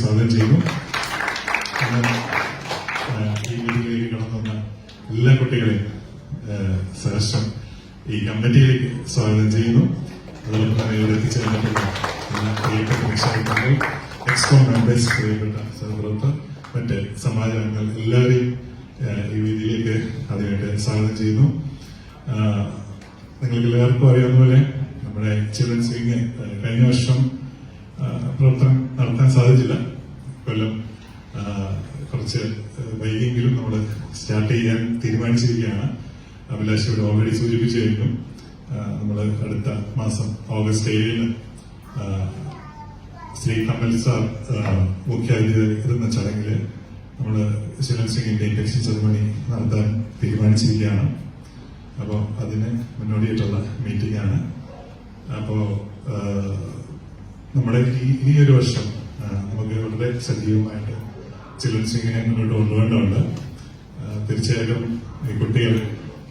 സ്വാഗതം ചെയ്യുന്നു. ഈ വീട്ടിലേക്ക് കടന്നു വന്ന എല്ലാ കുട്ടികളെയും സഹർഷം ഈ കമ്മിറ്റിയിലേക്ക് സ്വാഗതം ചെയ്യുന്നു. അതോടൊപ്പം തന്നെ ഇവിടെ എത്തിച്ചേർന്നിട്ടുള്ള പ്രിയപ്പെട്ട രക്ഷാകർത്താക്കൾ, എക്സ്കോം മെമ്പേഴ്സ്, പ്രിയപ്പെട്ട സഹപ്രവർത്തകർ, മറ്റ് സമാജാംഗങ്ങൾ എല്ലാവരെയും ഈ വേദിയിലേക്ക് അതിനായിട്ട് സ്വാഗതം ചെയ്യുന്നു. നിങ്ങൾക്ക് എല്ലാവർക്കും അറിയാവുന്ന പോലെ നമ്മുടെ ചിൽഡ്രൻസ് വിങ് കഴിഞ്ഞ വർഷം പ്രവർത്തനം നടത്താൻ സാധിച്ചില്ല. കൊല്ലം കുറച്ച് വൈകിയെങ്കിലും നമ്മൾ സ്റ്റാർട്ട് ചെയ്യാൻ തീരുമാനിച്ചിരിക്കുകയാണ്. അഭിലാഷ് ഇവിടെ ഓൾറെഡി സൂചിപ്പിച്ചു കഴിഞ്ഞു. നമ്മൾ അടുത്ത മാസം ഓഗസ്റ്റ് 7-ന് ശ്രീ കമൽ സാർ മുഖ്യാതിഥിയായിരുന്ന ചടങ്ങിൽ നമ്മൾ ചിൽഡ്രൻസ് വിങ്ങിന്റെ ഇൻഡക്ഷൻ സെറമണി നടത്താൻ തീരുമാനിച്ചിരിക്കുകയാണ്. അപ്പോൾ അതിന് മുന്നോടിയായിട്ടുള്ള മീറ്റിംഗ് ആണ്. അപ്പോൾ നമ്മുടെ ഈ ഒരു വർഷം നമുക്ക് വളരെ സജീവമായിട്ട് ചിൽഡ്രൻസ് വിങ്ങിനെ മുന്നോട്ട് കൊണ്ടുപോകേണ്ടതുണ്ട്. തീർച്ചയായിട്ടും ഈ കുട്ടികൾ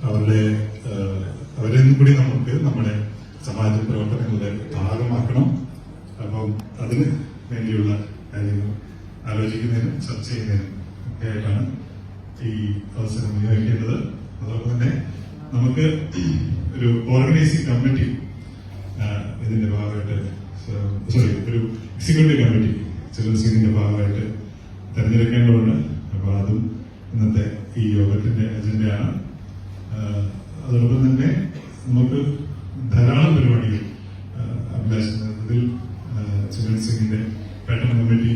അവരെ കൂടി നമുക്ക് നമ്മുടെ സമാജ പ്രവർത്തനങ്ങളുടെ ഭാഗമാക്കണം. അപ്പം അതിന് വേണ്ടിയുള്ള കാര്യങ്ങൾ ആലോചിക്കുന്നതിനും ചർച്ച ചെയ്യുന്നതിനും ഒക്കെ ആയിട്ടാണ് ഈ അവസരം വിനിയോഗിക്കേണ്ടത്. അതോടൊപ്പം തന്നെ നമുക്ക് ഒരു ഓർഗനൈസിംഗ് കമ്മിറ്റി ഇതിന്റെ ഭാഗമായിട്ട് ഒരു എക്സിക്യൂട്ടീവ് കമ്മിറ്റി ചിൽഡ്രൻസ് വിങ്ങിന്റെ ഭാഗമായിട്ട് തെരഞ്ഞെടുക്കേണ്ടതുണ്ട്. അപ്പോൾ അതും ഇന്നത്തെ ഈ യോഗത്തിന്റെ അജണ്ടയാണ്. അതോടൊപ്പം തന്നെ നമുക്ക് ധാരാളം പരിപാടികൾ അഭിലാഷ നേതൃത്വത്തിൽ ചിൽഡ്രൻസ് വിങ്ങിന്റെ പാറ്റേൺ കമ്മിറ്റി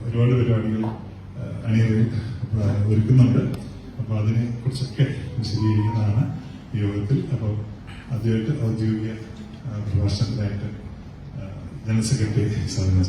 ഒരുപാട് പരിപാടികൾ അണിയറിൽ ഒരുക്കുന്നുണ്ട്. അപ്പോൾ അതിനെ കുറിച്ചൊക്കെ വിശദീകരിക്കുന്നതാണ് ഈ യോഗത്തിൽ. അപ്പോൾ ആദ്യമായിട്ട് ഔദ്യോഗിക പ്രഭാഷണത്തിനായിട്ട് ജനറൽ സെക്രട്ടറി സ്വാഗതം.